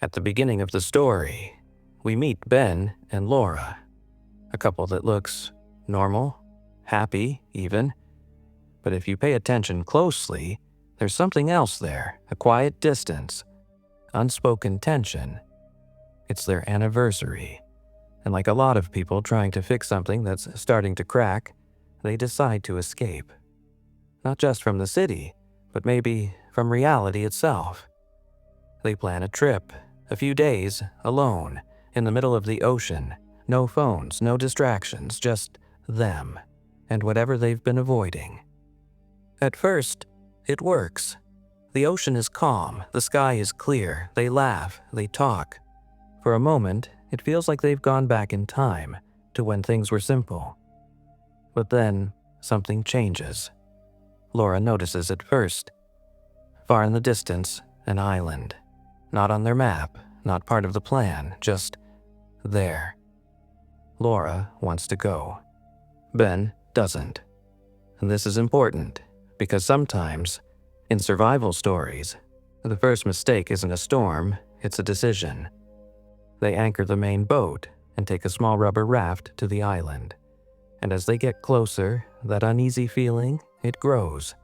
At the beginning of the story, we meet Ben and Laura, a couple that looks normal, happy even. But if you pay attention closely, there's something else there, a quiet distance, unspoken tension. It's their anniversary, and like a lot of people trying to fix something that's starting to crack, they decide to escape. Not just from the city, but maybe from reality itself. They plan a trip, a few days, alone, in the middle of the ocean. No phones, no distractions, just them, and whatever they've been avoiding. At first, it works. The ocean is calm, the sky is clear, they laugh, they talk. For a moment, it feels like they've gone back in time, to when things were simple. But then, something changes. Laura notices it first. Far in the distance, an island. Not on their map, not part of the plan, just there. Laura wants to go. Ben doesn't. And this is important, because sometimes, in survival stories, the first mistake isn't a storm, it's a decision. They anchor the main boat and take a small rubber raft to the island. And as they get closer, that uneasy feeling, it grows.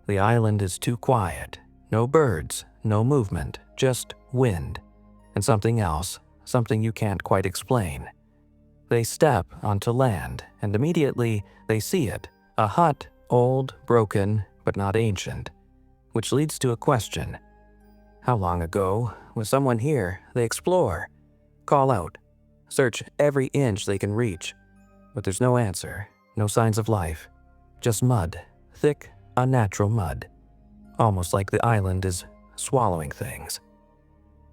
The island is too quiet. No birds, no movement, just wind. And something else, something you can't quite explain. They step onto land, and immediately they see it. A hut, old, broken, but not ancient. Which leads to a question. How long ago was someone here? They explore. Call out. Search every inch they can reach. But there's no answer, no signs of life. Just mud, thick, unnatural mud. Almost like the island is swallowing things.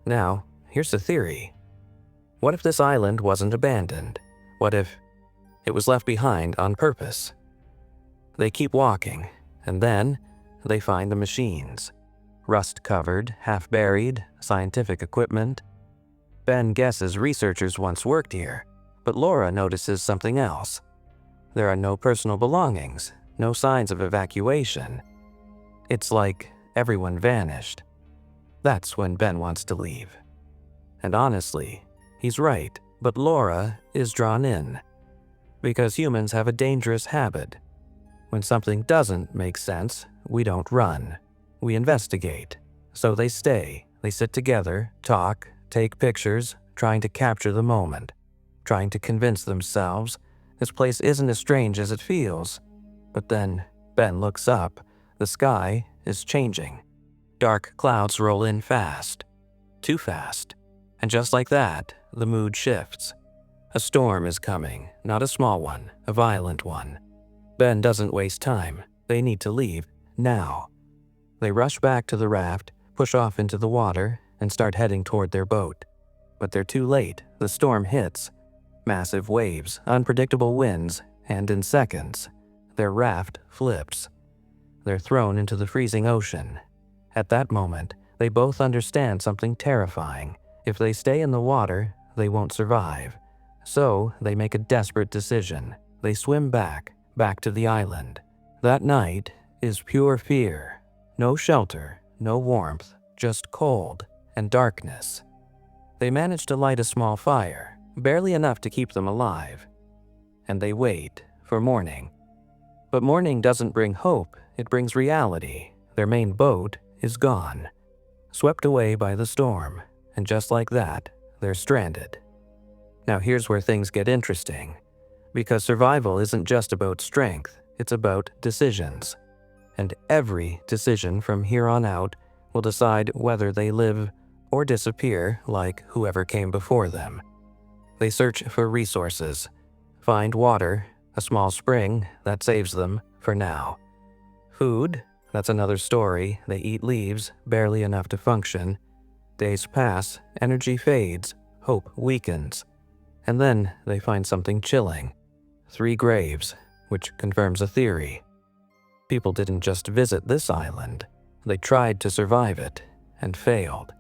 Now, here's the theory. What if this island wasn't abandoned? What if it was left behind on purpose? They keep walking, and then they find the machines. Rust-covered, half-buried, scientific equipment. Ben guesses researchers once worked here, but Laura notices something else. There are no personal belongings, no signs of evacuation. It's like everyone vanished. That's when Ben wants to leave. And honestly, he's right, but Laura is drawn in. Because humans have a dangerous habit. When something doesn't make sense, we don't run. We investigate. So they stay, they sit together, talk, take pictures, trying to capture the moment. Trying to convince themselves this place isn't as strange as it feels. But then Ben looks up. The sky is changing. Dark clouds roll in fast. Too fast. And just like that, the mood shifts. A storm is coming, not a small one, a violent one. Ben doesn't waste time. They need to leave, now. They rush back to the raft, push off into the water, and start heading toward their boat. But they're too late. The storm hits. Massive waves, unpredictable winds, and in seconds, their raft flips. They're thrown into the freezing ocean. At that moment, they both understand something terrifying. If they stay in the water, they won't survive. So, they make a desperate decision. They swim back to the island. That night is pure fear. No shelter, no warmth, just cold and darkness. They manage to light a small fire, barely enough to keep them alive. And they wait for morning. But morning doesn't bring hope, it brings reality. Their main boat is gone, swept away by the storm, and just like that, they're stranded. Now here's where things get interesting, because survival isn't just about strength, it's about decisions. And every decision from here on out will decide whether they live or disappear like whoever came before them. They search for resources, find water, a small spring that saves them for now. Food, that's another story. They eat leaves, barely enough to function. Days pass, energy fades, hope weakens. And then they find something chilling. 3 graves, which confirms a theory. People didn't just visit this island. They tried to survive it and failed.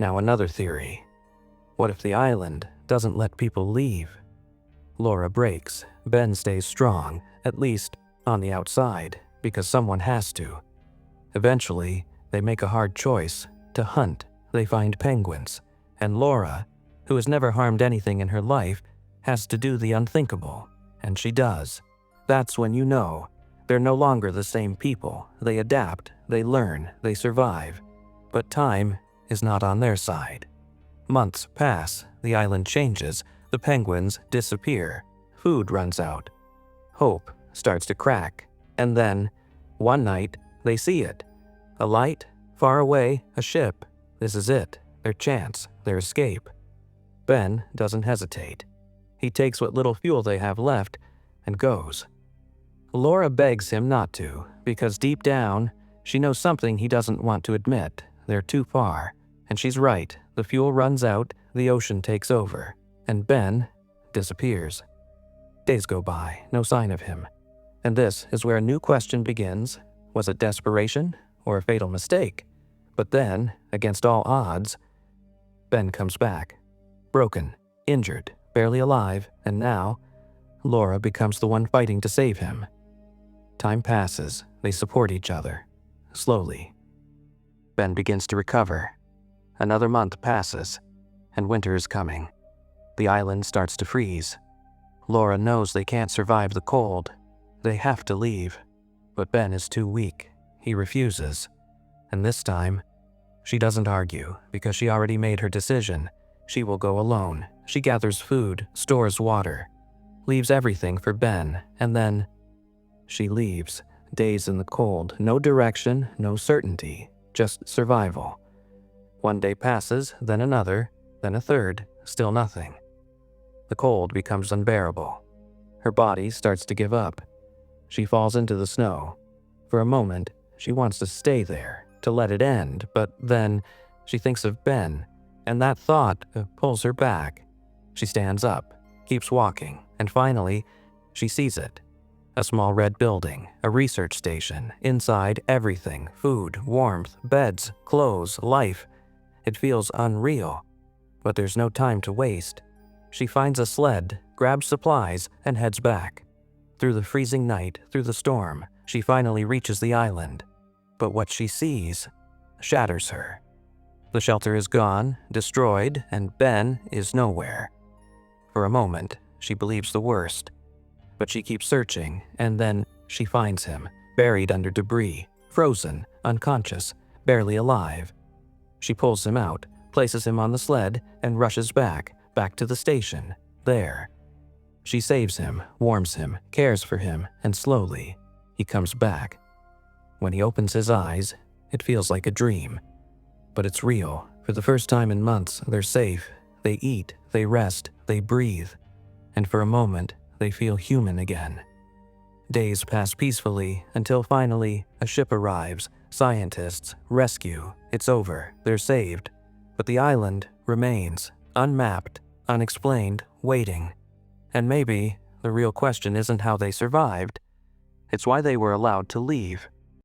Now another theory. What if the island doesn't let people leave? Laura breaks. Ben stays strong, at least on the outside, because someone has to. Eventually, they make a hard choice to hunt they find penguins, and Laura, who has never harmed anything in her life, has to do the unthinkable, and she does. That's when you know they're no longer the same people. They adapt, they learn, they survive. But time is not on their side. Months pass, the island changes, the penguins disappear, food runs out. Hope starts to crack, and then, one night, they see it. A light, far away, a ship. This is it, their chance, their escape. Ben doesn't hesitate. He takes what little fuel they have left and goes. Laura begs him not to, because deep down, she knows something he doesn't want to admit. They're too far. And she's right. The fuel runs out, the ocean takes over, and Ben disappears. Days go by, no sign of him. And this is where a new question begins. Was it desperation or a fatal mistake? But then, against all odds, Ben comes back. Broken, injured, barely alive, and now, Laura becomes the one fighting to save him. Time passes, they support each other. Slowly. Ben begins to recover. Another month passes, and winter is coming. The island starts to freeze. Laura knows they can't survive the cold. They have to leave. But Ben is too weak. He refuses. And this time, she doesn't argue, because she already made her decision. She will go alone. She gathers food, stores water, leaves everything for Ben, and then she leaves. Days in the cold, no direction, no certainty, just survival. One day passes, then another, then a third, still nothing. The cold becomes unbearable. Her body starts to give up. She falls into the snow. For a moment, she wants to stay there, to let it end, but then she thinks of Ben, and that thought pulls her back. She stands up, keeps walking, and finally, she sees it. A small red building, a research station, inside everything, food, warmth, beds, clothes, life. It feels unreal, but there's no time to waste. She finds a sled, grabs supplies, and heads back. Through the freezing night, through the storm, she finally reaches the island. But what she sees shatters her. The shelter is gone, destroyed, and Ben is nowhere. For a moment, she believes the worst. But she keeps searching, and then she finds him, buried under debris, frozen, unconscious, barely alive. She pulls him out, places him on the sled, and rushes back to the station, there. She saves him, warms him, cares for him, and slowly, he comes back. When he opens his eyes, it feels like a dream. But it's real. For the first time in months, they're safe. They eat, they rest, they breathe. And for a moment, they feel human again. Days pass peacefully until finally a ship arrives. Scientists, rescue. It's over. They're saved. But the island remains, unmapped, unexplained, waiting. And maybe the real question isn't how they survived. It's why they were allowed to leave.